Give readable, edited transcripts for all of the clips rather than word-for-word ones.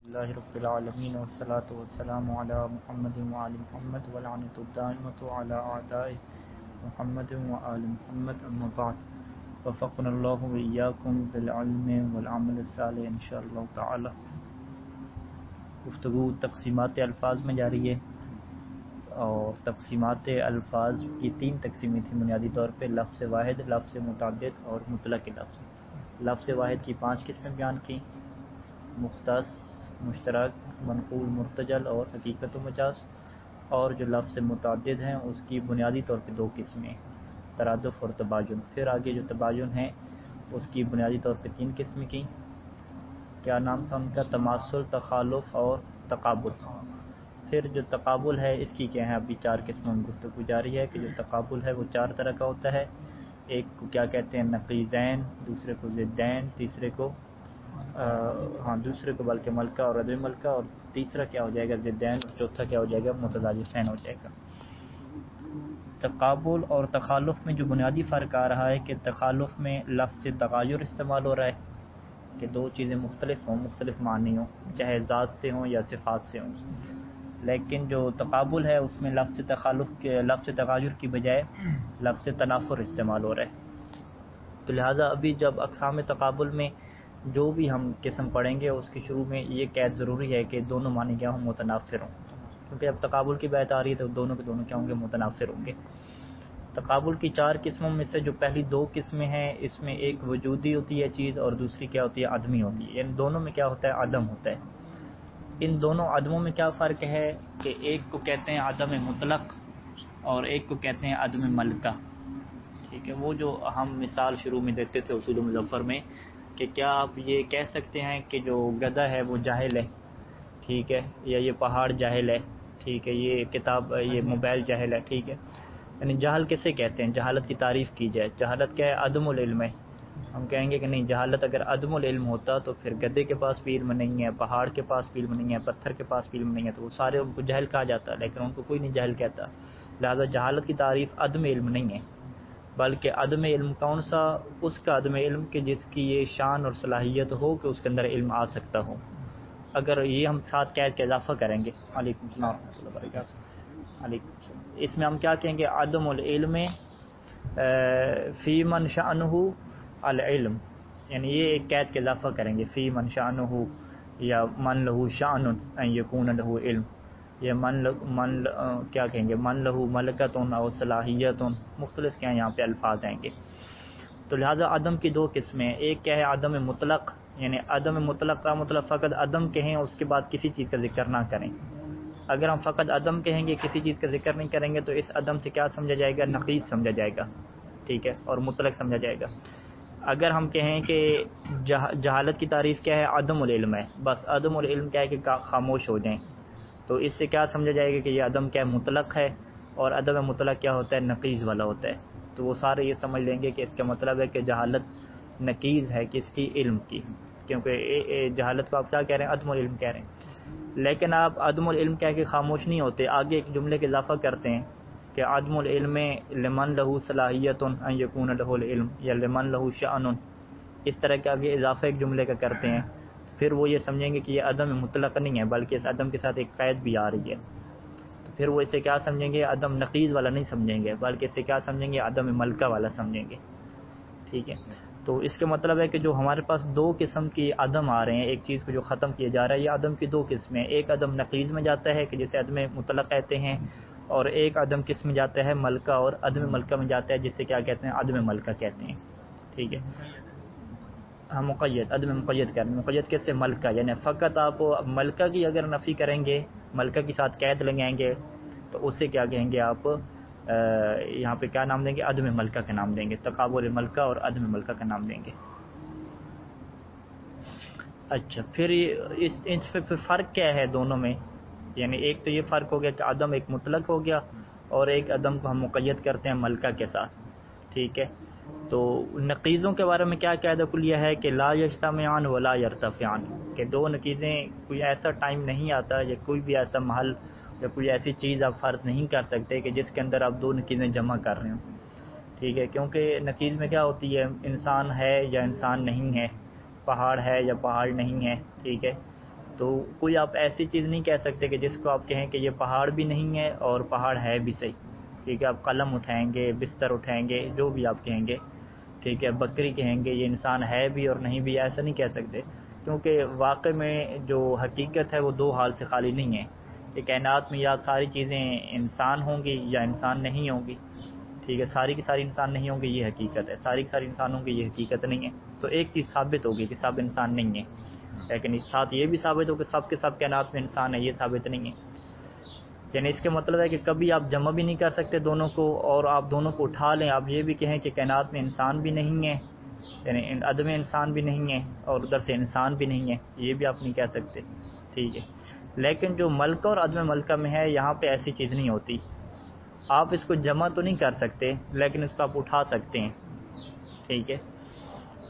اللہ رب العالمین والصلاة والسلام علی محمد وآل محمد ولعنۃ الدائمۃ علی اعداء محمد وآل محمد اما بعد وفقنا اللہ وإیاکم بالعلم والعمل الصالح انشاءاللہ تعالی۔ گفتگو تقسیمات الفاظ میں جاری ہے اور تقسیمات الفاظ کی تین تقسیمیں تھیں بنیادی طور پہ: لفظ واحد، لفظ متعدد اور مطلق لفظ۔ لفظ واحد کی 5 قسمیں بیان کی: مختص، مشترک، منقول مرتجل اور حقیقت و مجاز۔ اور جو لفظ متعدد ہیں اس کی بنیادی طور پہ 2 قسمیں: ترادف اور تباین۔ پھر آگے جو تباین ہے اس کی بنیادی طور پہ 3 قسمیں کی۔ کیا نام تھا ان کا؟ تماثل، تخالف اور تقابل۔ پھر جو تقابل ہے اس کی کیا ہے؟ ابھی 4 قسموں میں گفتگو جاری ہے کہ جو تقابل ہے وہ 4 طرح کا ہوتا ہے۔ ایک کو کیا کہتے ہیں؟ نقیضین، دوسرے کو ضدین، دوسرے کو بلکہ ملکہ اور عدم ملکہ، اور تیسرا کیا ہو جائے گا؟ ضدین، اور چوتھا کیا ہو جائے گا؟ مترادفین ہو جائے گا۔ تقابل اور تخالف میں جو بنیادی فرق آ رہا ہے کہ تخالف میں لفظ تغایر استعمال ہو رہا ہے کہ 2 چیزیں مختلف ہوں، مختلف معنی ہوں، چاہے ذات سے ہوں یا صفات سے ہوں۔ لیکن جو تقابل ہے اس میں لفظ تغایر کی بجائے لفظ تنافر استعمال ہو رہا ہے۔ تو لہٰذا ابھی جب اقسام تقابل میں جو بھی ہم قسم پڑھیں گے اس کے شروع میں یہ قید ضروری ہے کہ دونوں معنی کیا ہوں؟ متنافر ہوں، کیونکہ اب تقابل کی بات آ رہی ہے تو دونوں کے دونوں کیا ہوں گے؟ متنافر ہوں گے۔ تقابل کی 4 قسموں میں سے جو پہلی 2 قسمیں ہیں اس میں ایک وجودی ہوتی ہے چیز اور دوسری کیا ہوتی ہے؟ عدمی ہوتی ہے، یعنی دونوں میں کیا ہوتا ہے؟ عدم ہوتا ہے۔ ان دونوں عدموں میں کیا فرق ہے کہ ایک کو کہتے ہیں عدم مطلق اور ایک کو کہتے ہیں عدم ملکہ۔ ٹھیک ہے، وہ جو ہم مثال شروع میں دیتے تھے اصول مظفر میں کہ کیا آپ یہ کہہ سکتے ہیں کہ جو گدھا ہے وہ جاہل ہے، ٹھیک ہے، یا یہ پہاڑ جاہل ہے، ٹھیک ہے، یہ کتاب، یہ موبائل جاہل ہے، ٹھیک ہے۔ یعنی جہل کسے کہتے ہیں؟ جہالت کی تعریف کی جائے، جہالت کیا ہے؟ عدم العلم ہے۔ ہم کہیں گے کہ نہیں، جہالت اگر عدم العلم ہوتا تو پھر گدھے کے پاس بھی علم نہیں ہے، پہاڑ کے پاس بھی علم نہیں ہے، پتھر کے پاس بھی علم نہیں ہے، تو وہ سارے ان کو جہل کہا جاتا، لیکن ان کو کوئی نہیں جہل کہتا۔ لہذا جہالت کی تعریف عدم علم نہیں ہے، بلکہ عدم علم کون سا؟ اس کا عدم علم کہ جس کی یہ شان اور صلاحیت ہو کہ اس کے اندر علم آ سکتا ہو۔ اگر یہ ہم ساتھ قید کا اضافہ کریں گے، علیکم السلام ورحمۃ اللہ وبرکاتہ، علیکم السلام، اس میں ہم کیا کہیں گے؟ عدم العلم فی من شأنہ العلم، یعنی یہ ایک قید کا اضافہ کریں گے، فی من شأنہ یا من لہ شأن ان یکون لہ علم، یہ کیا کہیں گے؟ من لہ ملکۃ او صلاحیت، مختلف کیا یہاں پہ الفاظ آئیں گے۔ تو لہٰذا عدم کی 2 قسمیں، ایک کیا ہے؟ عدم مطلق، یعنی عدم مطلق کا مطلب فقط عدم کہیں اور اس کے بعد کسی چیز کا ذکر نہ کریں۔ اگر ہم فقط عدم کہیں گے، کسی چیز کا ذکر نہیں کریں گے تو اس عدم سے کیا سمجھا جائے گا؟ نقیض سمجھا جائے گا، ٹھیک ہے، اور مطلق سمجھا جائے گا۔ اگر ہم کہیں کہ جہالت کی تعریف کیا ہے؟ عدم العلم ہے، بس عدم العلم کیا ہے کہ خاموش ہو جائیں، تو اس سے کیا سمجھا جائے گا کہ یہ عدم کیا ہے؟ مطلق ہے، اور عدم مطلق کیا ہوتا ہے؟ نقیض والا ہوتا ہے۔ تو وہ سارے یہ سمجھ لیں گے کہ اس کا مطلب ہے کہ جہالت نقیض ہے کس کی؟ علم کی، کیونکہ جہالت کو آپ کیا کہہ رہے ہیں؟ عدم العلم کہہ رہے ہیں۔ لیکن آپ عدم العلم کہہ کے خاموش نہیں ہوتے، آگے ایک جملے کے اضافہ کرتے ہیں کہ عدم العلم لمن لہ صلاحیت ان یکون لہ العلم یا لمن لہ شأن، اس طرح کے آگے اضافہ ایک جملے کا کرتے ہیں، پھر وہ یہ سمجھیں گے کہ یہ عدم مطلق نہیں ہے بلکہ اس عدم کے ساتھ ایک قید بھی آ رہی ہے، تو پھر وہ اسے کیا سمجھیں گے؟ عدم نقیض والا نہیں سمجھیں گے بلکہ اسے کیا سمجھیں گے؟ عدم ملکہ والا سمجھیں گے، ٹھیک ہے۔ تو اس کا مطلب ہے کہ جو ہمارے پاس 2 قسم کی عدم آ رہے ہیں، ایک چیز کو جو ختم کیا جا رہا ہے، یہ عدم کی 2 قسمیں، ایک عدم نقیض میں جاتا ہے کہ جسے عدم مطلق کہتے ہیں، اور ایک عدم کس میں جاتا ہے؟ ملکہ اور عدم ملکہ میں جاتا ہے، جسے کیا کہتے ہیں؟ عدم ملکہ کہتے ہیں، ٹھیک ہے۔ ہم مقید، عدم مقید کریں، مقید کیسے؟ ملکہ، یعنی فقط آپ ملکہ کی اگر نفی کریں گے، ملکہ کے ساتھ قید لگائیں گے تو اسے کیا کہیں گے آپ؟ یہاں پہ کیا نام دیں گے؟ عدم ملکہ کا نام دیں گے، تقابل ملکہ اور عدم ملکہ کا نام دیں گے۔ اچھا، پھر اس پہ فرق کیا ہے دونوں میں؟ یعنی ایک تو یہ فرق ہو گیا کہ عدم ایک مطلق ہو گیا اور ایک عدم کو ہم مقید کرتے ہیں ملکہ کے ساتھ، ٹھیک ہے۔ تو نقیضوں کے بارے میں کیا قاعدہ کلیہ ہے کہ لا یجتمعان ولا یرتفعان، کہ 2 نقیضیں کوئی ایسا ٹائم نہیں آتا یا کوئی بھی ایسا محل یا کوئی ایسی چیز آپ فرض نہیں کر سکتے کہ جس کے اندر آپ 2 نقیضیں جمع کر رہے ہوں، ٹھیک ہے، کیونکہ نقیض میں کیا ہوتی ہے؟ انسان ہے یا انسان نہیں ہے، پہاڑ ہے یا پہاڑ نہیں ہے، ٹھیک ہے، تو کوئی آپ ایسی چیز نہیں کہہ سکتے کہ جس کو آپ کہیں کہ یہ پہاڑ بھی نہیں ہے اور پہاڑ ہے بھی صحیح. ٹھیک ہے, آپ قلم اٹھائیں گے, بستر اٹھائیں گے, جو بھی آپ کہیں گے, ٹھیک ہے, بکری کہیں گے, یہ انسان ہے بھی اور نہیں بھی, ایسا نہیں کہہ سکتے, کیونکہ واقع میں جو حقیقت ہے وہ دو حال سے خالی نہیں ہے کہ کائنات میں یا ساری چیزیں انسان ہوں گی یا انسان نہیں ہوں گی. ٹھیک ہے, ساری کی ساری انسان نہیں ہوں گی یہ حقیقت ہے, ساری کی ساری انسان ہوں گی یہ حقیقت نہیں ہے. تو ایک چیز ثابت ہوگی کہ سب انسان نہیں ہے, لیکن اس ساتھ یہ بھی ثابت ہو کہ سب کے سب کائنات میں انسان ہے, یہ ثابت نہیں ہے. یعنی اس کے مطلب ہے کہ کبھی آپ جمع بھی نہیں کر سکتے دونوں کو, اور آپ دونوں کو اٹھا لیں, آپ یہ بھی کہیں کہ کائنات میں انسان بھی نہیں ہے, یعنی عدم انسان بھی نہیں ہے, اور ادھر سے انسان بھی نہیں ہے, یہ بھی آپ نہیں کہہ سکتے. ٹھیک ہے, لیکن جو ملکہ اور عدم ملکہ میں ہے یہاں پہ ایسی چیز نہیں ہوتی. آپ اس کو جمع تو نہیں کر سکتے لیکن اس کو آپ اٹھا سکتے ہیں. ٹھیک ہے,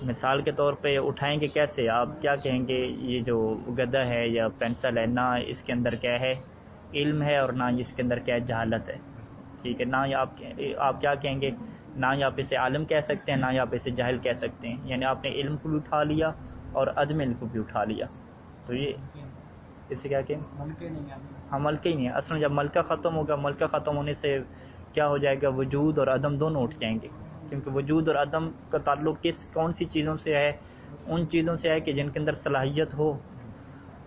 مثال کے طور پہ اٹھائیں گے کیسے؟ آپ کیا کہیں گے, یہ جو گدا ہے یا پینسل ہے, نہ اس کے اندر کیا ہے علم ہے, اور نہ اس کے اندر کیا ہے جہالت ہے. ٹھیک ہے, نہ آپ کیا کہیں گے, نہ آپ اسے عالم کہہ سکتے ہیں, نہ آپ اسے جاہل کہہ سکتے ہیں. یعنی آپ نے علم کو بھی اٹھا لیا اور عدم علم کو بھی اٹھا لیا. تو یہ اس سے کیا کہیں, ہاں ملکہ ہی نہیں ہے اصل. جب ملکہ ختم ہوگا, ملکہ ختم ہونے سے کیا ہو جائے گا, وجود اور عدم دونوں اٹھ جائیں گے, کیونکہ وجود اور عدم کا تعلق کون سی چیزوں سے ہے, ان چیزوں سے ہے کہ جن کے اندر صلاحیت ہو.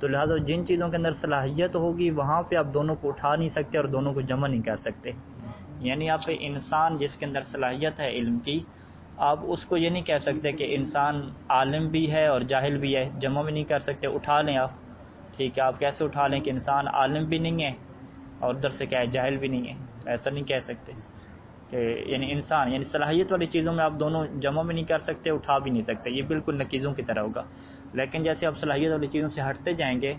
تو لہٰذا جن چیزوں کے اندر صلاحیت ہوگی وہاں پہ آپ دونوں کو اٹھا نہیں سکتے اور دونوں کو جمع نہیں کر سکتے. یعنی آپ پہ انسان جس کے اندر صلاحیت ہے علم کی, آپ اس کو یہ نہیں کہہ سکتے کہ انسان عالم بھی ہے اور جاہل بھی ہے, جمع بھی نہیں کر سکتے, اٹھا لیں آپ. ٹھیک ہے, آپ کیسے اٹھا لیں کہ انسان عالم بھی نہیں ہے اور ادھر سے کیا ہے جاہل بھی نہیں ہے, ایسا نہیں کہہ سکتے کہ یعنی انسان یعنی صلاحیت والی چیزوں میں آپ دونوں جمع بھی نہیں کر سکتے, اٹھا بھی نہیں سکتے, یہ بالکل نقیضوں کی طرح ہوگا. لیکن جیسے آپ صلاحیت والی چیزوں سے ہٹتے جائیں گے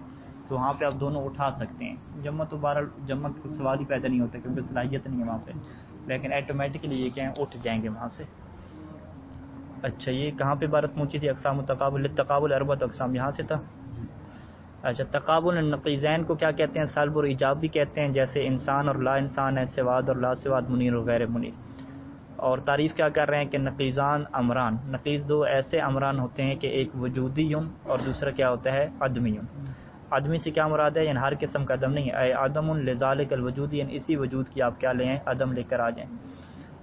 تو وہاں پہ آپ دونوں اٹھا سکتے ہیں. جمع تو بہرحال جمع کا سوال ہی پیدا نہیں ہوتا کیونکہ صلاحیت نہیں ہے وہاں پہ, لیکن ایٹومیٹکلی یہ کہیں اٹھ جائیں گے وہاں سے. اچھا, یہ کہاں پہ عبارت پہنچی تھی؟ اقسام التقابل, تقابل اربعۃ اقسام, یہاں سے تھا. اچھا, تقابل النقیضین کو کیا کہتے ہیں؟ سلب اور ایجاب بھی کہتے ہیں, جیسے انسان اور لا انسان ہے, سواد اور لا سواد, منیر اور غیر منیر. اور تعریف کیا کر رہے ہیں کہ نقیضان امران, نقیض دو ایسے امران ہوتے ہیں کہ ایک وجودی اور دوسرا کیا ہوتا ہے عدمی. عدمی سے کیا مراد ہے؟ یعنی ہر قسم کا عدم نہیں, اے عدم لذالک الوجود, یعنی اسی وجود کی آپ کیا لے ہیں عدم لے کر آ جائیں.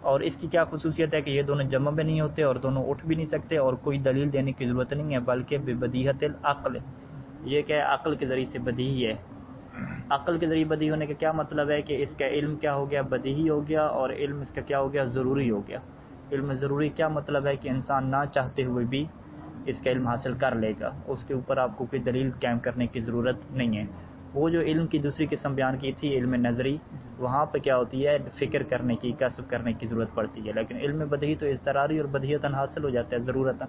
اور اس کی کیا خصوصیت ہے کہ یہ دونوں جمع بھی نہیں ہوتے اور دونوں اٹھ بھی نہیں سکتے, اور کوئی دلیل دینے کی ضرورت نہیں ہے, بلکہ ببدیہۃ العقل, یہ کہ عقل کے ذریعے سے بدیہی ہے. عقل کے ذریعے بدیہی ہونے کا کیا مطلب ہے کہ اس کا علم کیا ہو گیا, بدیہی ہو گیا, اور علم اس کا کیا ہو گیا, ضروری ہو گیا. علم ضروری کیا مطلب ہے کہ انسان نہ چاہتے ہوئے بھی اس کا علم حاصل کر لے گا, اس کے اوپر آپ کو کوئی دلیل قائم کرنے کی ضرورت نہیں ہے. وہ جو علم کی دوسری قسم بیان کی تھی علم نظری, وہاں پہ کیا ہوتی ہے فکر کرنے کی, کسب کرنے کی ضرورت پڑتی ہے, لیکن علم بدیہی تو اضطراری اور بدیہتاً حاصل ہو جاتا ہے ضرورتاً.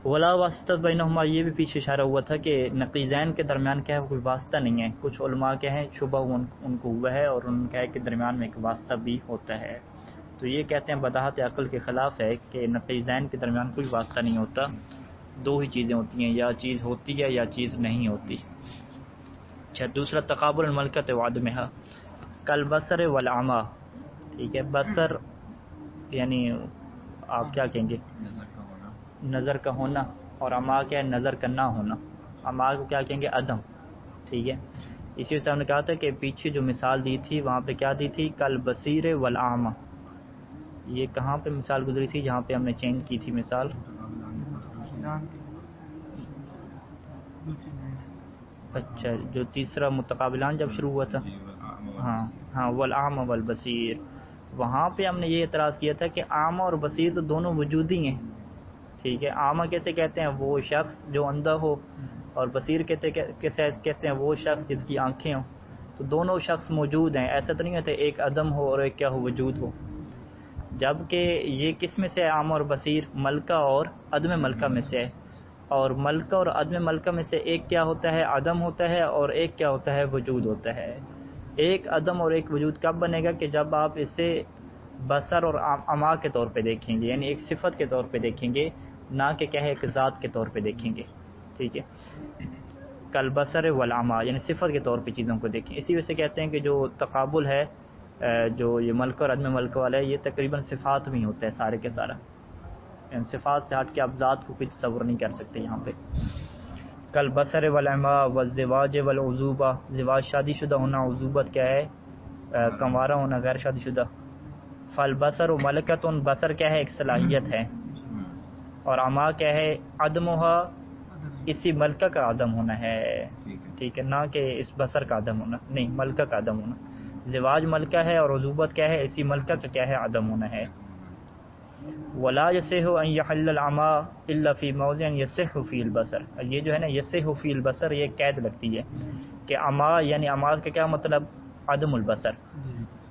ولا واسطہ بینہما, یہ بھی پیچھے اشارہ ہوا تھا کہ نقیضین کے درمیان کیا ہے کوئی واسطہ نہیں ہے. کچھ علماء کے ہیں شبہ ان کو ہوا ہے, اور ان کا ہے کہ درمیان میں ایک واسطہ بھی ہوتا ہے. تو یہ کہتے ہیں بداہت عقل کے خلاف ہے کہ نقیضین کے درمیان کوئی واسطہ نہیں ہوتا, دو ہی چیزیں ہوتی ہیں, یا چیز ہوتی ہے یا چیز نہیں ہوتی. اچھا, دوسرا تقابل الملکۃ وعدمھا کالبصر والعمی. ٹھیک ہے, بصر یعنی آپ کیا کہیں گے نظر کا ہونا, اور عما کیا ہے نظر کا نہ ہونا. عما کو کیا کہیں گے عدم. ٹھیک ہے, اسی سے ہم نے کہا تھا کہ پیچھے جو مثال دی تھی وہاں پہ کیا دی تھی کالبصیر والاعمی. یہ کہاں پہ مثال گزری تھی جہاں پہ ہم نے چینج کی تھی مثال؟ اچھا, جو تیسرا متقابلان جب شروع ہوا تھا, ہاں والاعمی والبصیر, وہاں پہ ہم نے یہ اعتراض کیا تھا کہ اعمی اور بصیر تو دونوں وجودی ہیں. ٹھیک ہے, اعمی کیسے کہتے ہیں وہ شخص جو اندھا ہو, اور بصیر کہتے ہیں وہ شخص جس کی آنکھیں ہوں. تو دونوں شخص موجود ہیں, ایسا تو نہیں ہوتا ایک عدم ہو اور ایک کیا ہو وجود ہو. جبکہ یہ کس میں سے ہے اعمی اور بصیر؟ ملکہ اور عدم ملکہ میں سے ہے. اور ملکہ اور عدم ملکہ میں سے ایک کیا ہوتا ہے عدم ہوتا ہے, اور ایک کیا ہوتا ہے وجود ہوتا ہے. ایک عدم اور ایک وجود کب بنے گا کہ جب آپ اسے بصر اور عما کے طور پہ دیکھیں گے, یعنی ایک صفت کے طور پہ دیکھیں گے, نہ کہ کہے ایک ذات کے طور پہ دیکھیں گے. ٹھیک ہے, کالبصر والعمی یعنی صفت کے طور پہ چیزوں کو دیکھیں. اسی وجہ سے کہتے ہیں کہ جو تقابل ہے جو یہ ملکہ اور عدم ملکہ والا ہے, یہ تقریباً صفات میں ہی ہوتا ہے سارے کے سارا. صفات سے ہٹ کے آپ ذات کو کوئی تصور نہیں کر سکتے یہاں پہ. کل بصر والعما والزواج والعزوبہ، زواج شادی شدہ ہونا، عزوبت کیا ہے کنوارا ہونا غیر شادی شدہ. فالبصر ملکۃ، بصر کیا ہے ایک صلاحیت ہے، اور عما کیا ہے عدمھا اسی ملکہ کا عدم ہونا ہے. ٹھیک ہے، نہ کہ اس بصر کا عدم ہونا، نہیں ملکہ کا عدم ہونا. زواج ملکہ ہے اور عزوبت کیا ہے اسی ملکہ کا کیا ہے عدم ہونا ہے. ولا يصح ان يحل العما الا في موضع يصح فيه البصر. یہ جو ہے نا يصح فيه البصر، یہ قید لگتی ہے کہ عما یعنی عما کا کیا مطلب عدم البصر.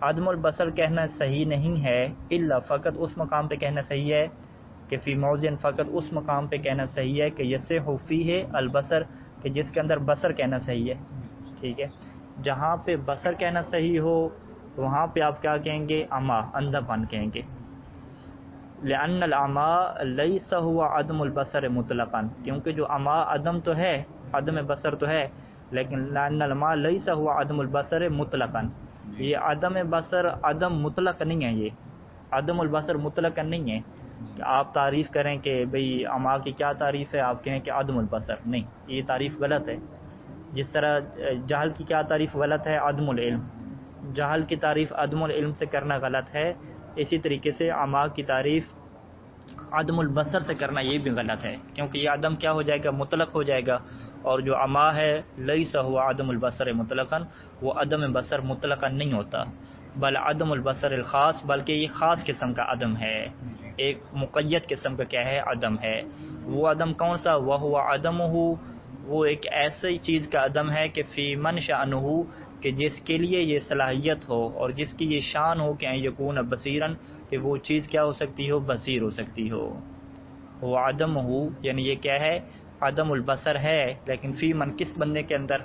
عدم البصر کہنا صحیح نہیں ہے، الا فقط اس مقام پہ کہنا صحیح ہے کہ فی موضع، فقط اس مقام پہ کہنا صحیح ہے کہ یصح فیہ البصر، کہ جس کے اندر بصر کہنا صحیح ہے. ٹھیک ہے، جہاں پہ بصر کہنا صحیح ہو وہاں پہ آپ کیا کہیں گے عما، اندھا پن کہیں گے. لأن العما لیس هو عدم البصر مطلقا، کیونکہ جو عما عدم تو ہے، عدم بصر تو ہے، لیکن لأن العما لیس هو عدم البصر مطلقا، یہ عدم بصر عدم مطلق نہیں ہے، یہ عدم البصر مطلق نہیں ہے کہ آپ تعریف کریں کہ بھئی عما کی کیا تعریف ہے، آپ کہیں کہ عدم البصر. نہیں، یہ تعریف غلط ہے. جس طرح جہل کی کیا تعریف غلط ہے، عدم العلم، جہل کی تعریف عدم العلم سے کرنا غلط ہے، اسی طریقے سے عما کی تعریف عدم البصر سے کرنا یہ بھی غلط ہے، کیونکہ یہ عدم کیا ہو جائے گا مطلق ہو جائے گا، اور جو عما ہے لیس ہوا عدم البصر مطلقاً، وہ عدم بصر مطلقاً نہیں ہوتا، بل عدم البصر الخاص، بلکہ یہ خاص قسم کا عدم ہے، ایک مقید قسم کا کیا ہے عدم ہے. وہ عدم کون سا، وہ ہوا عدم ہو، وہ ایک ایسی چیز کا عدم ہے کہ فی من شأنہ، کہ جس کے لیے یہ صلاحیت ہو اور جس کی یہ شان ہو کہ ان یکون بصیراً، کہ وہ چیز کیا ہو سکتی ہو بصیر ہو سکتی ہو. وہ عدم ہو یعنی یہ کیا ہے عدم البصر ہے، لیکن فی من کس بندے کے اندر،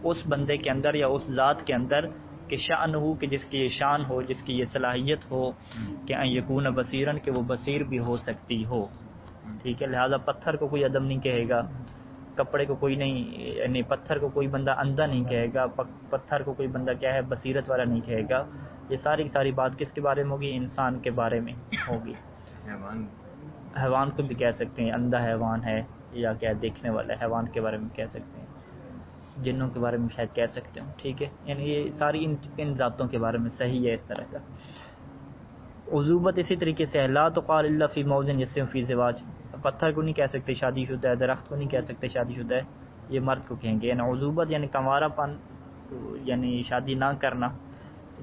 اس بندے کے اندر یا اس ذات کے اندر کہ شأن ہو، کہ جس کی یہ شان ہو، جس کی یہ صلاحیت ہو کہ ان یکون بصیراً، کہ وہ بصیر بھی ہو سکتی ہو. ٹھیک ہے، لہذا پتھر کو کوئی عدم نہیں کہے گا، کپڑے کو کوئی نہیں، یعنی پتھر کو کوئی بندہ اندھا نہیں کہے گا، پتھر کو کوئی بندہ کیا ہے بصیرت والا نہیں کہے گا. یہ ساری کی ساری بات کس کے بارے میں ہوگی، انسان کے بارے میں ہوگی. حیوان کو بھی کہہ سکتے ہیں اندھا حیوان ہے، یا کیا دیکھنے والا حیوان کے بارے میں کہہ سکتے ہیں، جنوں کے بارے میں شاید کہہ سکتے ہوں. ٹھیک ہے، یعنی یہ ساری ان ذاتوں کے بارے میں صحیح ہے اس طرح کا. عزوبت اسی طریقے سے ہے، لا تقال الا فی موضع یصح فی زواج، پتھر کو نہیں کہہ سکتے شادی شدہ ہے، درخت کو نہیں کہہ سکتے شادی شدہ ہے، یہ مرد کو کہیں گے. یعنی عزوبت یعنی کنوارا پن، یعنی شادی نہ کرنا.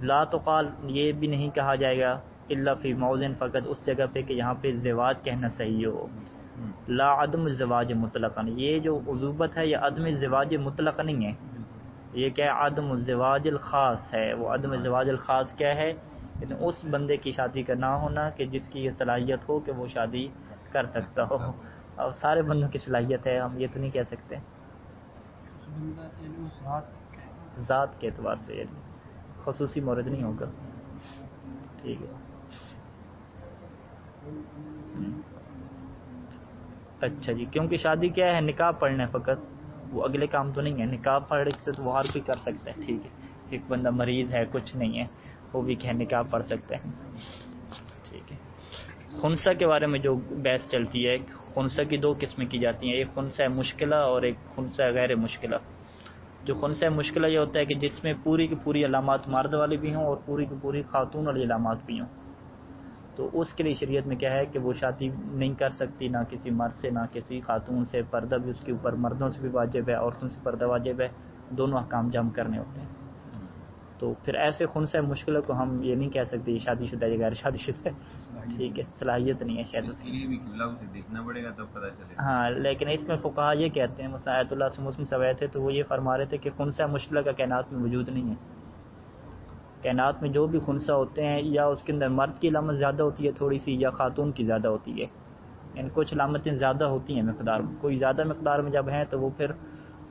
لا تقال یہ بھی نہیں کہا جائے گا الا فی موضع، فقط اس جگہ پہ کہ یہاں پہ زواج کہنا صحیح ہو. لا عدم الزواج مطلقا، یہ جو عزوبت ہے یہ عدم الزواج مطلق نہیں ہے، یہ کیا ہے عدم الزواج الخاص ہے. وہ عدم الزواج الخاص کیا ہے، لیکن اس بندے کی شادی کا نہ ہونا کہ جس کی یہ صلاحیت ہو کہ وہ شادی کر سکتا ہو. اب سارے بندوں کی صلاحیت ہے، ہم یہ تو نہیں کہہ سکتے ذات کے اعتبار سے، یعنی خصوصی مورد نہیں ہوگا. ٹھیک ہے، اچھا جی. کیونکہ شادی کیا ہے نکاح پڑھنا ہے فقط، وہ اگلے کام تو نہیں ہے. نکاح پڑھ تو وہ ہر کوئی کر سکتا ہے. ٹھیک ہے، ایک بندہ مریض ہے کچھ نہیں ہے وہ بھی کہ نکاح پڑھ سکتا ہے. ٹھیک ہے. خنثی کے بارے میں جو بحث چلتی ہے، خنثی کی دو قسمیں کی جاتی ہیں، ایک خنثی مشکلہ اور ایک خنثی غیر مشکلہ. جو خنثی مشکلہ یہ ہوتا ہے کہ جس میں پوری کی پوری علامات مرد والی بھی ہوں اور پوری کی پوری خاتون والی علامات بھی ہوں، تو اس کے لیے شریعت میں کیا ہے کہ وہ شادی نہیں کر سکتی نہ کسی مرد سے نہ کسی خاتون سے. پردہ بھی اس کے اوپر مردوں سے بھی واجب ہے، عورتوں سے پردہ واجب ہے، دونوں احکام جمع کرنے ہوتے ہیں. تو پھر ایسے خنثی مشکلہ کو ہم یہ نہیں کہہ سکتے یہ شادی شدہ ہے غیر شادی شدہ ہے. ٹھیک ہے، صلاحیت نہیں ہے شاید اس کی، دیکھنا پڑے گا تب پتہ چلے. ہاں، لیکن اس میں فقہا یہ کہتے ہیں، مثلا آیت اللہ سے مسلم سوائے تھے تو وہ یہ فرما رہے تھے کہ خنثی مشکلہ کا کائنات میں وجود نہیں ہے. کائنات میں جو بھی خنثی ہوتے ہیں یا اس کے اندر مرد کی علامت زیادہ ہوتی ہے تھوڑی سی، یا خاتون کی زیادہ ہوتی ہے. یعنی کچھ علامتیں زیادہ ہوتی ہیں مقدار میں، کوئی زیادہ مقدار میں جب ہیں تو وہ پھر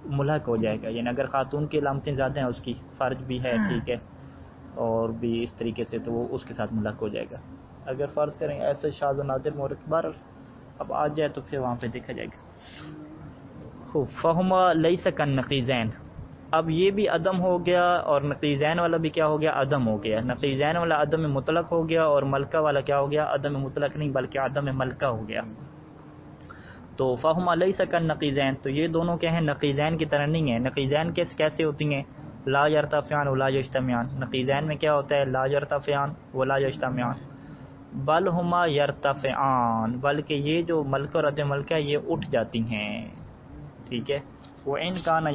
ملحق ہو جائے گا. یعنی اگر خاتون کی علامتیں زیادہ ہیں، اس کی فرج بھی ہے ٹھیک ہے اور بھی اس طریقے سے، تو وہ اس کے ساتھ ملحق ہو جائے گا. اگر فرض کریں ایسے شاذ و نادر مورد بار اب آ جائے تو پھر وہاں پہ دیکھا جائے گا. فہما لیس کالنقیضین، اب یہ بھی عدم ہو گیا اور نقیضین والا بھی کیا ہو گیا عدم ہو گیا. نقیضین والا عدم مطلق ہو گیا اور ملکہ والا کیا ہو گیا عدم مطلق نہیں بلکہ عدم ملکہ ہو گیا. تو فہما لیس کالنقیضین، تو یہ دونوں کیا ہیں؟ نقیضین کی طرح نہیں ہیں۔ نقیضین کیسے ہوتی ہیں؟ لا یرتفعان ولا یجتمعان۔ نقیضین میں کیا ہوتا ہے؟ لا یرتفعان ولا یجتمعان، بل ہما یرتفعان، بلکہ یہ جو ملکہ اور عدم ملکہ یہ اٹھ جاتی ہیں، ٹھیک ہے۔ وَإِنْ كَانَ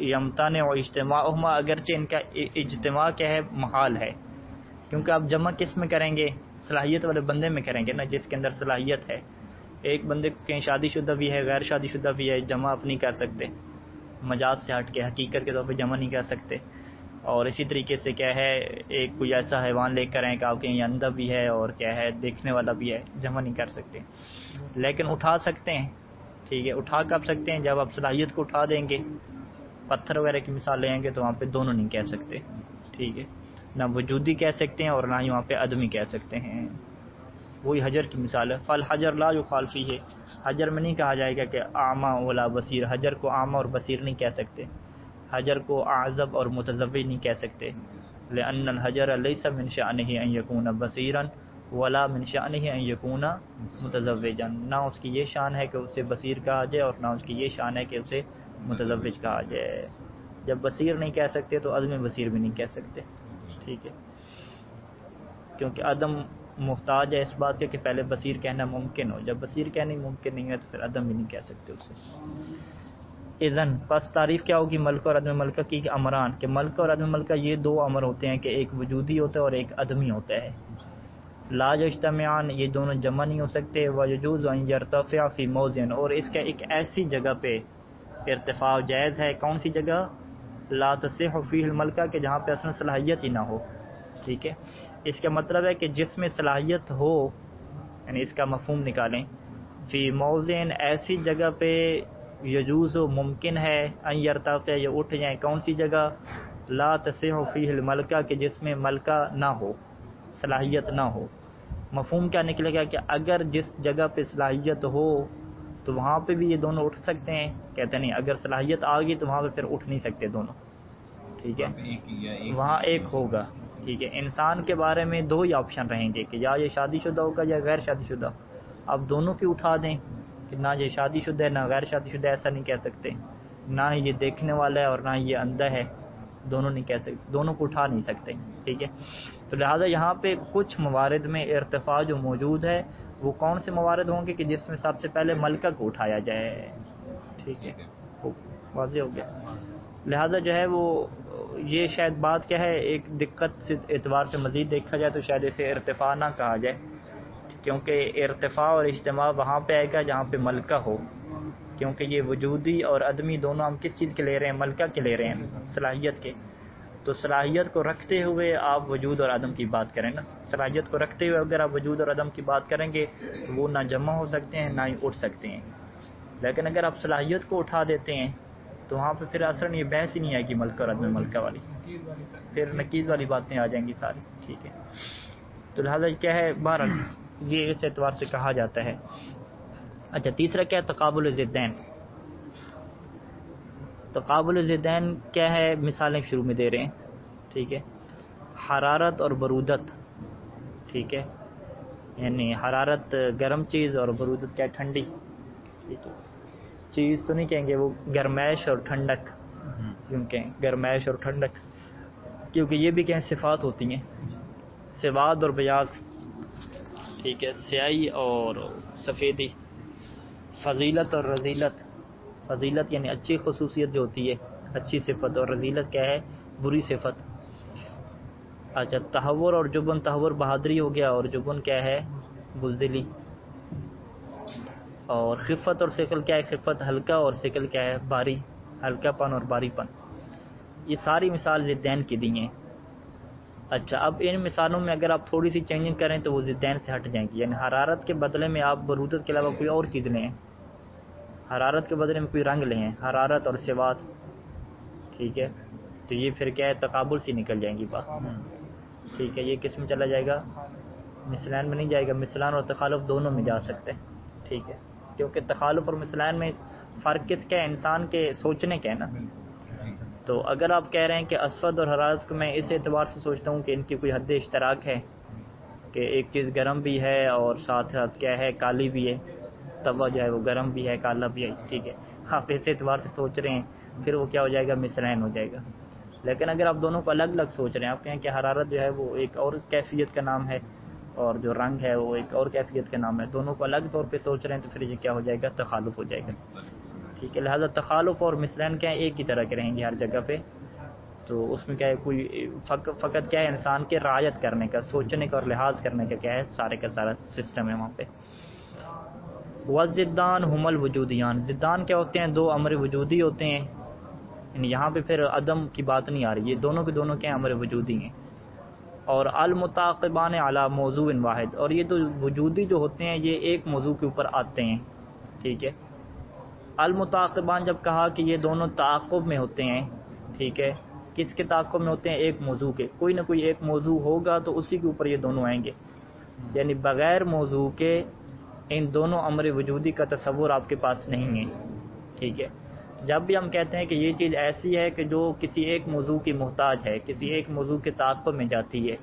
يَمْتَنِعُ اجتماعهما، اگرچہ ان کا اجتماع کیا ہے؟ محال ہے، کیونکہ آپ جمع کس میں کریں گے؟ صلاحیت والے بندے میں کریں گے نا، جس کے اندر صلاحیت ہے۔ ایک بندے کو کہیں شادی شدہ بھی ہے، غیر شادی شدہ بھی ہے، جمع آپ نہیں کر سکتے، مجاز سے ہٹ کے حقیقت کے طور پہ جمع نہیں کر سکتے۔ اور اسی طریقے سے کیا ہے، ایک کوئی ایسا حیوان لے کر آئیں کہ آپ کے یہ اندھا بھی ہے اور کیا ہے دیکھنے والا بھی ہے، جمع نہیں کر سکتے، لیکن اٹھا سکتے ہیں، ٹھیک ہے۔ اٹھا کب سکتے ہیں؟ جب آپ صلاحیت کو اٹھا دیں گے، پتھر وغیرہ کی مثال لیں گے تو وہاں پہ دونوں نہیں کہہ سکتے، ٹھیک ہے، نہ وجودی کہہ سکتے ہیں اور نہ ہی وہاں پہ عدمی کہہ سکتے ہیں۔ وہی حجر کی مثال ہے، فالحجر لا یقال فیہ، حجر میں نہیں کہا جائے گا کہ اعمیٰ ولا بصیر، حجر کو اعمیٰ اور بصیر نہیں کہہ سکتے، حجر کو اعزب اور متزوج نہیں کہہ سکتے، لأن الحجر لیس من شأنہ ان یکون بصیرا ولا من شأنہ ان یکون متزوجا، نہ اس کی یہ شان ہے کہ اسے بصیر کہا جائے اور نہ اس کی یہ شان ہے کہ اسے متزوج کہا جائے۔ جب بصیر نہیں کہہ سکتے تو عدم بصیر بھی نہیں کہہ سکتے، ٹھیک ہے، کیونکہ عدم محتاج ہے اس بات کے کہ پہلے بصیر کہنا ممکن ہو، جب بصیر کہنا ممکن نہیں ہے تو پھر عدم بھی نہیں کہہ سکتے اسے۔ اذن پس تعریف کیا ہوگی ملکہ اور عدم ملکہ کی؟ امران، کہ ملکہ اور عدم ملکہ یہ دو امر ہوتے ہیں کہ ایک وجودی ہوتا ہے اور ایک عدمی ہوتا ہے۔ لا یجتمعان، یہ دونوں جمع نہیں ہو سکتے، ویجوز ان یرتفع فی موضع، اور اس کا ایک ایسی جگہ پہ ارتفاع جائز ہے، کون سی جگہ؟ لا تصح فیہ الملکہ، کہ جہاں پہ اصلا صلاحیت ہی نہ ہو، ٹھیک ہے۔ اس کا مطلب ہے کہ جس میں صلاحیت ہو، یعنی اس کا مفہوم نکالیں، فی موضع، ایسی جگہ پہ یجوز ممکن ہے، ان یرتفع، یہ اٹھ جائیں، کون سی جگہ؟ لا تصح فیہ الملکہ، کہ جس میں ملکہ نہ ہو، صلاحیت نہ ہو۔ مفہوم کیا نکلے گا کہ اگر جس جگہ پہ صلاحیت ہو تو وہاں پہ بھی یہ دونوں اٹھ سکتے ہیں؟ کہتے نہیں، اگر صلاحیت آ گئی تو وہاں پہ پھر اٹھ نہیں سکتے دونوں، ٹھیک ہے، وہاں ایک ہوگا، ٹھیک ہے۔ انسان کے بارے میں دو ہی آپشن رہیں گے کہ یا یہ شادی شدہ ہوگا یا غیر شادی شدہ، اب دونوں کی اٹھا دیں کہ نہ یہ شادی شدہ ہے نہ غیر شادی شدہ، ایسا نہیں کہہ سکتے، نہ ہی یہ دیکھنے والا ہے اور نہ ہی یہ اندھا ہے، دونوں نہیں کہہ سکتے، دونوں کو اٹھا نہیں سکتے، ٹھیک ہے۔ تو لہٰذا یہاں پہ کچھ موارد میں ارتفاع جو موجود ہے وہ کون سے موارد ہوں گے کہ جس میں سب سے پہلے ملکہ کو اٹھایا جائے، ٹھیک ہے، واضح ہو گیا۔ لہذا جو ہے وہ یہ شاید بات کیا ہے، ایک دقت سے اعتبار سے مزید دیکھا جائے تو شاید اسے ارتفاع نہ کہا جائے، کیونکہ ارتفاع اور اجتماع وہاں پہ آئے گا جہاں پہ ملکہ ہو، کیونکہ یہ وجودی اور عدمی دونوں ہم کس چیز کے لے رہے ہیں؟ ملکہ کے لے رہے ہیں، صلاحیت کے، تو صلاحیت کو رکھتے ہوئے آپ وجود اور عدم کی بات کریں نا، صلاحیت کو رکھتے ہوئے اگر آپ وجود اور عدم کی بات کریں گے تو وہ نہ جمع ہو سکتے ہیں نہ ہی اٹھ سکتے ہیں، لیکن اگر آپ صلاحیت کو اٹھا دیتے ہیں تو وہاں پہ پھر اصلاً یہ بحث ہی نہیں آئے گی ملکہ اور عدم ملکہ والی، پھر نقیض والی باتیں آ جائیں گی ساری، ٹھیک ہے۔ تو لہٰذا کیا ہے، بہرحال یہ اس اعتبار سے کہا جاتا ہے۔ اچھا، تیسرا کیا ہے؟ تقابل ضدین۔ تقابل ضدین کیا ہے؟ مثالیں شروع میں دے رہے ہیں، ٹھیک ہے۔ حرارت اور برودت، ٹھیک ہے، یعنی حرارت گرم چیز اور برودت کیا ٹھنڈی، ٹھیک ہے، چیز تو نہیں کہیں گے، وہ گرمائش اور ٹھنڈک، کیوں کہیں گرمائش اور ٹھنڈک، کیونکہ یہ بھی کہیں صفات ہوتی ہیں، سواد اور بیاض، ٹھیک ہے، سیاہی اور سفیدی، فضیلت اور رذیلت، فضیلت یعنی اچھی خصوصیت جو ہوتی ہے، اچھی صفت، اور رذیلت کیا ہے؟ بری صفت۔ اچھا، تہور اور جبن، تہور بہادری ہو گیا اور جبن کیا ہے؟ بزدلی۔ اور خفت اور ثقل کیا ہے؟ خفت ہلکا اور ثقل کیا ہے؟ بھاری، ہلکا پن اور بھاری پن، یہ ساری مثال ضدین کی دی ہیں۔ اچھا، اب ان مثالوں میں اگر آپ تھوڑی سی چینجنگ کریں تو وہ ضدین سے ہٹ جائیں گی، یعنی حرارت کے بدلے میں آپ برودت کے علاوہ کوئی اور چیز لیں، حرارت کے بدلے میں کوئی رنگ لیں، حرارت اور سواد، ٹھیک ہے، تو یہ پھر کیا ہے؟ تقابل سے نکل جائیں گی بات، ٹھیک ہے۔ یہ کس میں چلا جائے گا؟ مثلین میں نہیں جائے گا، مثلان اور تخالف دونوں میں جا سکتے ہیں، ٹھیک ہے، کیونکہ تخالف اور مثلین میں فرق کس کا ہے؟ انسان کے سوچنے کا ہے نا۔ تو اگر آپ کہہ رہے ہیں کہ اسود اور حرارت کو میں اس اعتبار سے سوچتا ہوں کہ ان کی کوئی حد اشتراک ہے کہ ایک چیز گرم بھی ہے اور ساتھ ساتھ کیا ہے؟ کالی بھی ہے، توا جو ہے وہ گرم بھی ہے کالا بھی ہے، ٹھیک ہے، آپ اس اعتبار سے سوچ رہے ہیں پھر وہ کیا ہو جائے گا، مثلین ہو جائے گا. لیکن اگر آپ دونوں کو الگ الگ سوچ رہے ہیں، آپ کہیں کہ حرارت جو ہے وہ ایک اور کیفیت کا نام ہے اور جو رنگ ہے وہ ایک اور کیفیت کا نام ہے، دونوں کو الگ طور پہ سوچ رہے ہیں تو پھر یہ کیا ہو جائے گا، تخالف ہو جائے گا. ٹھیک ہے، لہٰذا تخالف اور مثلین کیا ہے، ایک ہی طرح کے رہیں گے ہر جگہ پہ. تو اس میں کیا ہے، کوئی فقط کیا ہے، انسان کے رعایت کرنے کا، سوچنے کا اور لحاظ کرنے کا کیا ہے، سارے کا سارا سسٹم ہے وہاں پہ. وَالضِّدَّانُ هُمَ الْوُجُودِيَانِ، ضدان کیا ہوتے ہیں، دو امر وجودی ہوتے ہیں. یعنی یہاں پہ پھر عدم کی بات نہیں آ رہی، یہ دونوں کے دونوں کیا ہیں، امر وجودی ہیں. اور المتعاقبان علی موضوع واحد، اور یہ تو وجودی جو ہوتے ہیں یہ ایک موضوع کے اوپر آتے ہیں. ٹھیک ہے، المتعاقبان جب کہا کہ یہ دونوں تعاقب میں ہوتے ہیں. ٹھیک ہے، کس کے تعاقب میں ہوتے ہیں، ایک موضوع کے، کوئی نہ کوئی ایک موضوع ہوگا تو اسی کے اوپر یہ دونوں آئیں گے. یعنی بغیر موضوع کے ان دونوں امر وجودی کا تصور آپ کے پاس نہیں ہے. ٹھیک ہے، جب بھی ہم کہتے ہیں کہ یہ چیز ایسی ہے کہ جو کسی ایک موضوع کی محتاج ہے، کسی ایک موضوع کے تعاقب میں جاتی ہے،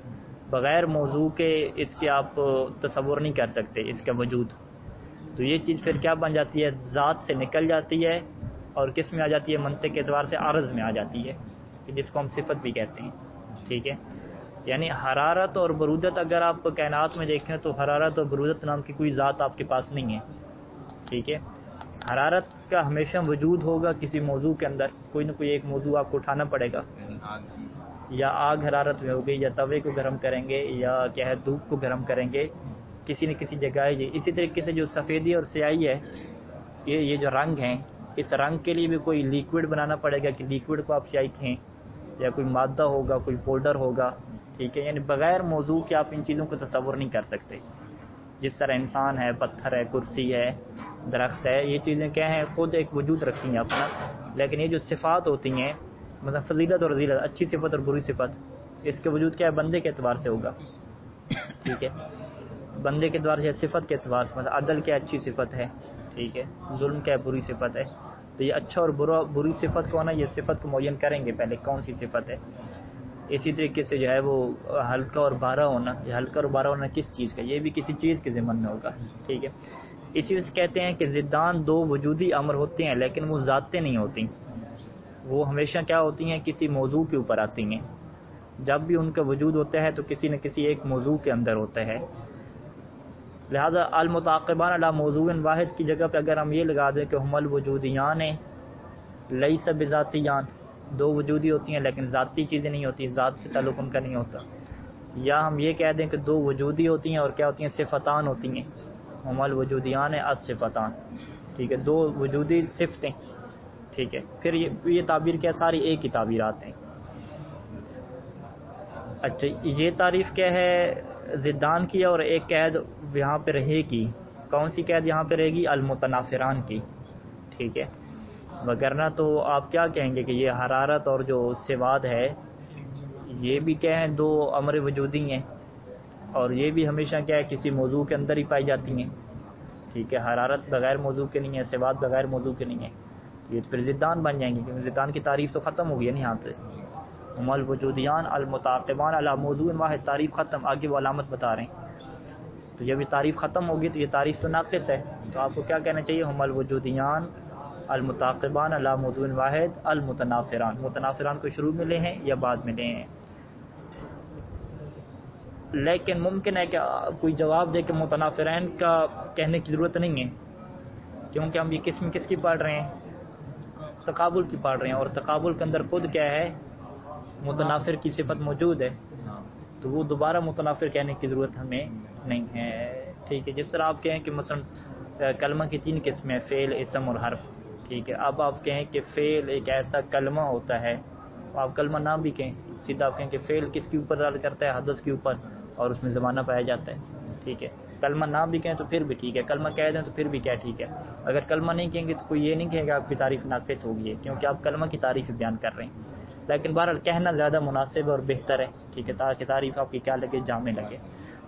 بغیر موضوع کے اس کے آپ تصور نہیں کر سکتے اس کا وجود، تو یہ چیز پھر کیا بن جاتی ہے، ذات سے نکل جاتی ہے اور کس میں آ جاتی ہے، منطق کے اعتبار سے عرض میں آ جاتی ہے، جس کو ہم صفت بھی کہتے ہیں. ٹھیک ہے، یعنی حرارت اور برودت اگر آپ کائنات میں دیکھیں تو حرارت اور برودت نام کی کوئی ذات آپ کے پاس نہیں ہے. ٹھیک ہے، حرارت کا ہمیشہ وجود ہوگا کسی موضوع کے اندر، کوئی نہ کوئی ایک موضوع آپ کو اٹھانا پڑے گا، یا آگ حرارت میں ہوگی، یا توے کو گرم کریں گے، یا کیا ہے دھوپ کو گرم کریں گے، کسی نہ کسی جگہ ہے. اسی طریقے سے جو سفیدی اور سیاہی ہے، یہ جو رنگ ہیں، اس رنگ کے لیے بھی کوئی لیکوڈ بنانا پڑے گا کہ لیکوڈ کو آپ سیاہی کہیں، یا کوئی مادہ ہوگا، کوئی پاؤڈر ہوگا. ٹھیک ہے، یعنی بغیر موضوع کے آپ ان چیزوں کو تصور نہیں کر سکتے. جس طرح انسان ہے، پتھر ہے، کرسی ہے، درخت ہے، یہ چیزیں کیا ہیں، خود ایک وجود رکھتی ہیں اپنا. لیکن یہ جو صفات ہوتی ہیں، مثلا فضیلت اور رذیلت، اچھی صفت اور بری صفت، اس کے وجود کیا ہے، بندے کے اعتبار سے ہوگا. ٹھیک ہے، بندے کے اعتبار سے، صفت کے اعتبار سے، مثلا عدل کیا اچھی صفت ہے، ٹھیک ہے، ظلم کیا بری صفت ہے. تو یہ اچھا اور بری صفت کو نا، یہ صفت کو معین کریں گے پہلے کون سی صفت ہے. اسی طریقے سے جو ہے وہ ہلکا اور بارہ ہونا، یہ ہلکا اور بارہ ہونا کس چیز کا، یہ بھی کسی چیز کے ضمن میں ہوگا. ٹھیک ہے، اسی وجہ سے کہتے ہیں کہ ضدان دو وجودی امر ہوتے ہیں لیکن وہ ذاتیں نہیں ہوتی، وہ ہمیشہ کیا ہوتی ہیں، کسی موضوع کے اوپر آتی ہیں. جب بھی ان کا وجود ہوتا ہے تو کسی نہ کسی ایک موضوع کے اندر ہوتا ہے. لہذا المتعاقبان علی موضوع واحد کی جگہ پہ اگر ہم یہ لگا دیں کہ ہم الوجودیان لیس بذاتیان، دو وجودی ہوتی ہیں لیکن ذاتی چیزیں نہیں ہوتی، ذات سے تعلق ان کا نہیں ہوتا. یا ہم یہ کہہ دیں کہ دو وجودی ہوتی ہیں اور کیا ہوتی ہیں، صفتان ہوتی ہیں، ہم الوجودیان الصفتان. ٹھیک ہے، دو وجودی صفتیں. ٹھیک ہے، پھر یہ تعبیر کیا، ساری ایک ہی تعبیرات ہیں. اچھا، یہ تعریف کیا ہے ضدان کی، اور ایک قید یہاں پہ رہے گی. کون سی قید یہاں پہ رہے گی، المتنافران کی. ٹھیک ہے، وگرنہ تو آپ کیا کہیں گے کہ یہ حرارت اور جو سواد ہے یہ بھی کیا ہیں، دو امر وجودی ہیں، اور یہ بھی ہمیشہ کیا ہے، کسی موضوع کے اندر ہی پائی جاتی ہیں. ٹھیک ہے، حرارت بغیر موضوع کے نہیں ہے، سواد بغیر موضوع کے نہیں ہے. یہ پھر ضدان بن جائیں گے، کیونکہ ضدان کی تعریف تو ختم ہو گئی ہے نا یہاں پہ. ہم الوجودیان المتعاقبان علی موضوع واحد، تعریف ختم، آگے وہ علامت بتا رہے ہیں. تو جب یہ تعریف ختم ہوگی تو یہ تعریف تو ناقص ہے، تو آپ کو کیا کہنا چاہیے، ہم الوجودیان المتعاقبان علی موضوع واحد المتنافران. متنافران کو شروع میں لے ہیں یا بعد میں لے ہیں. لیکن ممکن ہے کہ کوئی جواب دے کہ متنافرین کا کہنے کی ضرورت نہیں ہے، کیونکہ ہم یہ قسم کس کی پڑھ رہے ہیں، تقابل کی پڑھ رہے ہیں، اور تقابل کے اندر خود کیا ہے، متنافر کی صفت موجود ہے، تو وہ دوبارہ متنافر کہنے کی ضرورت ہمیں نہیں ہے. ٹھیک ہے، جس طرح آپ کہیں کہ مثلا کلمہ کی تین قسمیں، فعل، اسم اور حرف. ٹھیک ہے، اب آپ کہیں کہ فعل ایک ایسا کلمہ ہوتا ہے، آپ کلمہ نام بھی کہیں، سیدھا آپ کہیں کہ فعل کس کے اوپر دال کرتا ہے، حدث کے اوپر، اور اس میں زمانہ پایا جاتا ہے. ٹھیک ہے، کلمہ نام بھی کہیں تو پھر بھی ٹھیک ہے، کلمہ کہہ دیں تو پھر بھی کیا ٹھیک ہے. اگر کلمہ نہیں کہیں گے تو کوئی یہ نہیں کہے گا آپ کی تعریف ناقص ہوگی ہے، کیونکہ آپ کلمہ کی تعریف بیان کر رہے ہیں. لیکن بہرحال کہنا زیادہ مناسب اور بہتر ہے. ٹھیک ہے، تاکہ تعریف آپ کی کیا لگے، جامع لگے.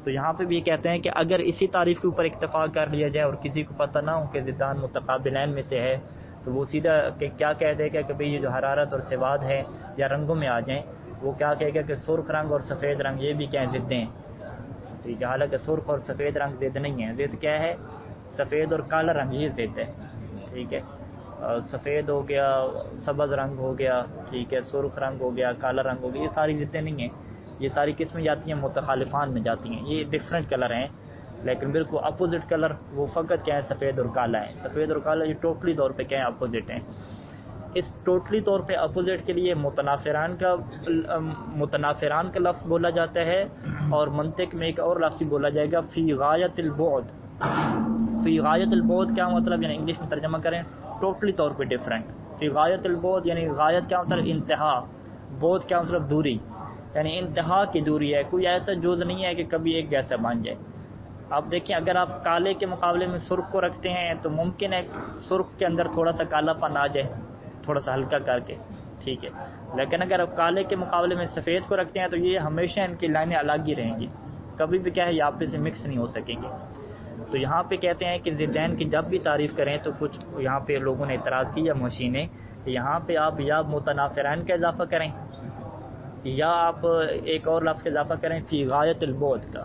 تو یہاں پہ بھی یہ کہتے ہیں کہ اگر اسی تعریف کے اوپر اکتفا کر لیا جائے اور کسی کو پتہ نہ ہو کہ ضدان متقابلین میں سے ہے، تو وہ سیدھا کہ کیا کہہ دے گا کہ بھئی یہ جو حرارت اور سواد ہے یا رنگوں میں آ جائیں، وہ کیا کہے گا کہ سرخ رنگ اور سفید رنگ یہ بھی کیا ضدیں ہیں. ٹھیک ہے، حالانکہ سرخ اور سفید رنگ ضد نہیں ہیں. ضد کیا ہے، سفید اور کالا رنگ یہ ضد ہے، ٹھیک ہے. سفید ہو گیا، سبز رنگ ہو گیا، ٹھیک ہے، سرخ رنگ ہو گیا، کالا رنگ ہو گیا، یہ ساری ضدیں نہیں ہیں. یہ ساری کس میں جاتی ہیں؟ متخالفان میں جاتی ہیں. یہ ڈفرینٹ کلر ہیں لیکن بالکل اپوزٹ کلر وہ فقط کیا ہے؟ سفید اور کالا ہے. سفید اور کالا یہ ٹوٹلی طور پہ کیا ہے؟ اپوزٹ ہیں. اس ٹوٹلی طور پہ اپوزٹ کے لیے متنافران کا لفظ بولا جاتا ہے، اور منطق میں ایک اور لفظ بولا جائے گا فی غایت البعد. فی غایت البعد کیا مطلب؟ یعنی انگلش میں ترجمہ کریں ٹوٹلی طور پہ ڈفرینٹ. فی غایت البعد یعنی غایت کیا مطلب؟ انتہا. بعد کیا مطلب؟ دوری، یعنی انتہا کی دوری ہے. کوئی ایسا جز نہیں ہے کہ کبھی ایک جیسا بن جائے. آپ دیکھیں اگر آپ کالے کے مقابلے میں سرخ کو رکھتے ہیں تو ممکن ہے سرخ کے اندر تھوڑا سا کالا پن آ جائے، تھوڑا سا ہلکا کر کے، ٹھیک ہے. لیکن اگر آپ کالے کے مقابلے میں سفید کو رکھتے ہیں تو یہ ہمیشہ ان کی لائنیں الگ ہی رہیں گی، کبھی بھی کیا ہے یہ آپس سے مکس نہیں ہو سکیں گے. تو یہاں پہ کہتے ہیں کہ ضدین کی جب بھی تعریف کریں تو کچھ یہاں پہ لوگوں نے اعتراض کیا محشی نے کہ یہاں پہ آپ یا متنافرین کا اضافہ کریں یا آپ ایک اور لفظ کا اضافہ کریں فی غایت البعد کا،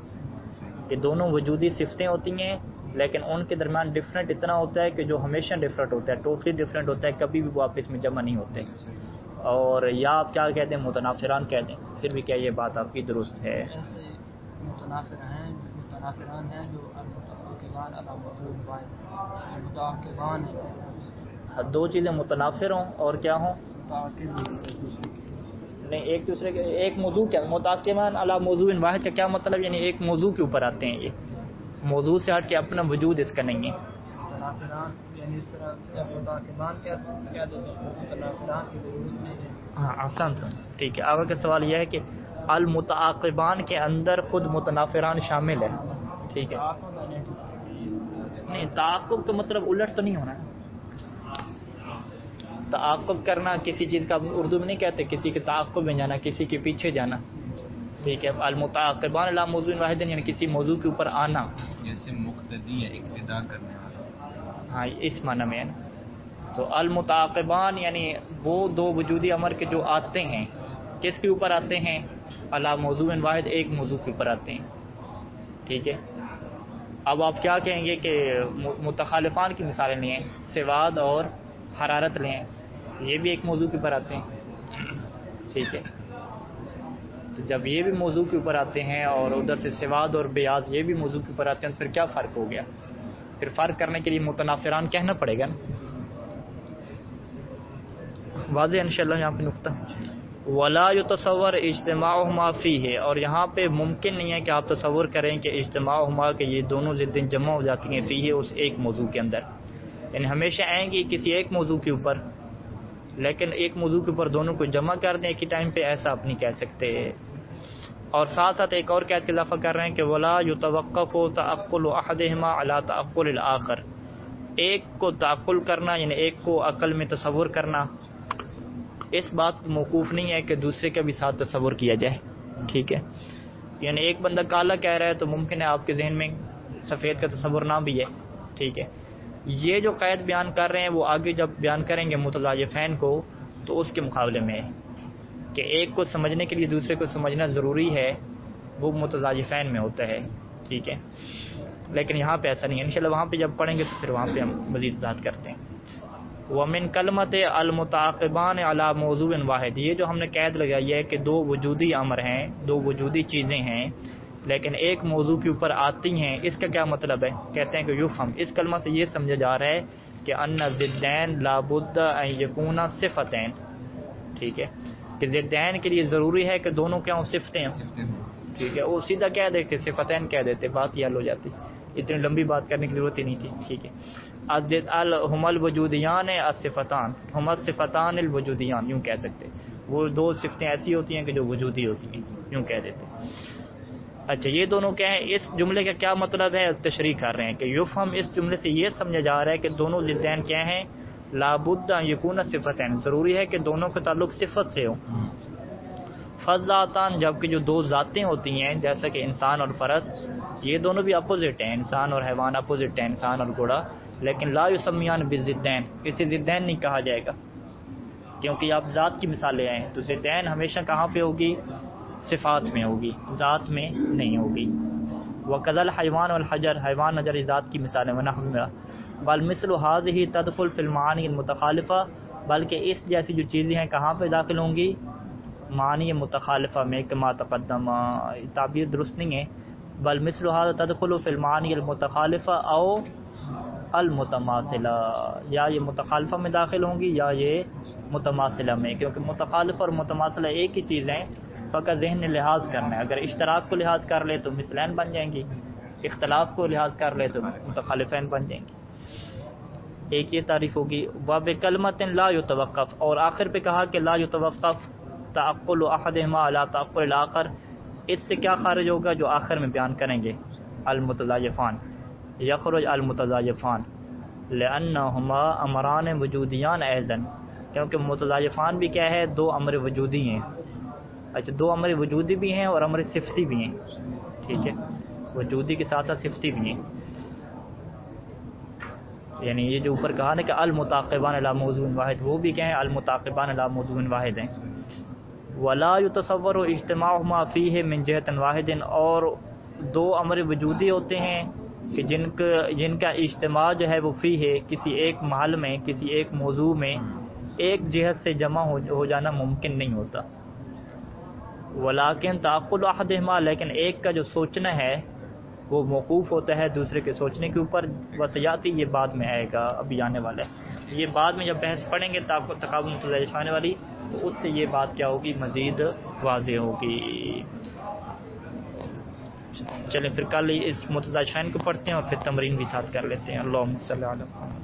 کہ دونوں وجودی صفتیں ہوتی ہیں لیکن ان کے درمیان ڈفرینٹ اتنا ہوتا ہے کہ جو ہمیشہ ڈفرینٹ ہوتا ہے، ٹوٹلی ڈفرینٹ ہوتا ہے، کبھی بھی وہ آپس میں جمع نہیں ہوتے. اور یا آپ کیا کہتے ہیں؟ متنافران کہتے ہیں. پھر بھی کیا یہ بات آپ کی درست ہے؟ ایسے متنافران ہیں جو المتعاقبان علی موضوع واحد، متعاقبان دو چیزیں متنافر ہوں اور کیا ہوں؟ نہیں، ایک دوسرے کے ایک موضوع کیا متعاقبان علی موضوع واحد کا کیا مطلب؟ یعنی ایک موضوع کے اوپر آتے ہیں، یہ موضوع سے ہٹ کے اپنا وجود اس کا نہیں ہے. متنافران یعنی اس طرح متعاقبان کیا دیتے ہیں، متنافران کی ضرورت نہیں ہے. ہاں آسان تو ٹھیک ہے. آگے کا سوال یہ ہے کہ المتعاقبان کے اندر خود متنافران شامل ہے، ٹھیک ہے. نہیں، تعاقب کا مطلب الٹ تو نہیں ہونا ہے. تعاقب کرنا کسی چیز کا اردو میں نہیں کہتے کسی کے تعاقب میں جانا، کسی کے پیچھے جانا، ٹھیک ہے. المتعاقبان علی موضوع واحد یعنی کسی موضوع کے اوپر آنا، جیسے مقتدی ہے اقتداء کرنے والا. ہاں اس معنی میں ہے نا. تو المتعاقبان یعنی وہ دو وجودی امر کے جو آتے ہیں، کس کے اوپر آتے ہیں؟ علی موضوع واحد، ایک موضوع کے اوپر آتے ہیں، ٹھیک ہے. اب آپ کیا کہیں گے کہ متخالفان کی مثالیں لیں، سواد اور حرارت لیں، یہ بھی ایک موضوع کے اوپر آتے ہیں، ٹھیک ہے. تو جب یہ بھی موضوع کے اوپر آتے ہیں اور ادھر سے سواد اور بیاض یہ بھی موضوع کے اوپر آتے ہیں، پھر کیا فرق ہو گیا؟ پھر فرق کرنے کے لیے متنافران کہنا پڑے گا نا. واضح انشاءاللہ یہاں پہ نقطہ. ولا یتصور اجتماعہما فیہ، اور یہاں پہ ممکن نہیں ہے کہ آپ تصور کریں کہ اجتماعہما کہ یہ دونوں ضدیں جمع ہو جاتی ہیں فیہ اس ایک موضوع کے اندر، یعنی ہمیشہ آئیں گی کسی ایک موضوع کے اوپر، لیکن ایک موضوع کے اوپر دونوں کو جمع کر دیں ایک ہی ٹائم پہ، ایسا آپ نہیں کہہ سکتے. اور ساتھ ساتھ ایک اور قید کا اضافہ کر رہے ہیں کہ ولا یتوقف تعقل احدہما علی تعقل الاخر، ایک کو تعقل کرنا یعنی ایک کو عقل میں تصور کرنا اس بات موقوف نہیں ہے کہ دوسرے کا بھی ساتھ تصور کیا جائے، ٹھیک ہے. یعنی ایک بندہ کالا کہہ رہا ہے تو ممکن ہے آپ کے ذہن میں سفید کا تصور نہ بھی ہے، ٹھیک ہے. یہ جو قید بیان کر رہے ہیں وہ آگے جب بیان کریں گے متضاعفین کو تو اس کے مقابلے میں ہے کہ ایک کو سمجھنے کے لیے دوسرے کو سمجھنا ضروری ہے، وہ متضاعفین میں ہوتا ہے، ٹھیک ہے. لیکن یہاں پہ ایسا نہیں ہے. انشاءاللہ وہاں پہ جب پڑھیں گے تو پھر وہاں پہ ہم مزید وضاحت کرتے ہیں. ومن کلمت المتعاقبان علی موضوع واحد، یہ جو ہم نے قید لگائی ہے کہ دو وجودی امر ہیں، دو وجودی چیزیں ہیں لیکن ایک موضوع کے اوپر آتی ہیں، اس کا کیا مطلب ہے؟ کہتے ہیں کہ یفہم، اس کلمہ سے یہ سمجھا جا رہا ہے کہ ان ضدین لابد ان یکونا صفتین، ٹھیک ہے، کہ ضدین کے لیے ضروری ہے کہ دونوں کیا ہوں؟ صفتیں ہوں، ٹھیک ہے. وہ سیدھا کہہ دیتے صفتین کہہ دیتے، بات یہ حل ہو جاتی، اتنی لمبی بات کرنے کی ضرورت ہی نہیں تھی، ٹھیک ہے. ہم الوجودیان الصفتان، ہم الصفتان الوجودیان، یوں کہہ سکتے. وہ دو صفتیں ایسی ہوتی ہیں کہ جو وجودی ہوتی ہیں، یوں کہہ دیتے. اچھا یہ دونوں کیا ہیں؟ اس جملے کا کیا مطلب ہے؟ تشریح کر رہے ہیں کہ یفہم، اس جملے سے یہ سمجھا جا رہا ہے کہ دونوں ضدین کیا ہیں؟ لابد ان یکون صفتین، ضروری ہے کہ دونوں کا تعلق صفت سے ہو. فذاتان، جبکہ جو دو ذاتیں ہوتی ہیں جیسا کہ انسان اور فرس، یہ دونوں بھی اپوزٹ ہیں، انسان اور حیوان اپوزٹ ہیں، انسان اور گھوڑا، لیکن لا یسمیان بالضدین، اسے ضدین نہیں کہا جائے گا کیونکہ آپ ذات کی مثالیں ہیں. تو ضدین ہمیشہ کہاں پہ ہوگی؟ صفات میں ہوگی، ذات میں نہیں ہوگی. وکذل حیوان والحجر، حیوان حجر ذات کی مثالیں ونحوها، بل مثل هذه تدخل فی المعانی المتخالفہ، بلکہ اس جیسی جو چیزیں ہیں کہاں پہ داخل ہوں گی؟ معنی متخالفہ میں، کما تقدم، تعبیر درست نہیں ہے، بل مثل هذا تدخل فی المعانی المتخالفہ او المتماثلہ، یا یہ متخالفہ میں داخل ہوں گی یا یہ متماثلہ میں، کیونکہ متخالف اور متماثلہ ایک ہی چیز ہیں، فقط ذہن نے لحاظ کرنا ہے، اگر اشتراک کو لحاظ کر لے تو مثلین بن جائیں گی، اختلاف کو لحاظ کر لے تو متخالفین بن جائیں گی۔ ایک یہ تعریف ہوگی۔ وَبِكَلْمَةٍ لَا يُتَوَقَّفْ، اور آخر پہ کہا کہ لا يُتَوَقَّفْ تَعَقُّلُ أَحَدِهِمَا عَلَى تَعَقُّلِ الْآخَرِ، اس سے کیا خارج ہوگا جو آخر میں بیان کریں گے؟ المتضایفان، یخرج المتضایفان لأنهما امران وجودیان ایضاً، کیونکہ متضایفان بھی کیا ہے؟ دو امر وجودی ہیں۔ اچھا، دو امر وجودی بھی ہیں اور امر صفتی بھی ہیں، ٹھیک ہے، وجودی کے ساتھ ساتھ صفتی بھی ہیں، یعنی یہ جو اوپر کہا نا کہ المتعاقبان علی موضوع واحد، وہ بھی کیا ہیں؟ المتعاقبان علی موضوع واحد ہیں۔ ولا يتصور اجتماعهما فیہ من جہت واحد، اور دو امر وجودی ہوتے ہیں کہ جن کا اجتماع جو ہے وہ فیہ، کسی ایک محل میں، کسی ایک موضوع میں ایک جہت سے جمع ہو جانا ممکن نہیں ہوتا۔ ولیکن تعقل احدہما، لیکن ایک کا جو سوچنا ہے وہ موقوف ہوتا ہے دوسرے کے سوچنے کے اوپر، وسیاتی، یہ بعد میں آئے گا، ابھی آنے والا ہے یہ، بعد میں جب بحث پڑھیں گے تقابل متضایفان والی تو اس سے یہ بات کیا ہوگی؟ مزید واضح ہوگی۔ چلیں پھر کل اس متضایفین کو پڑھتے ہیں اور پھر تمرین بھی ساتھ کر لیتے ہیں۔ اللہم صلی علی محمد۔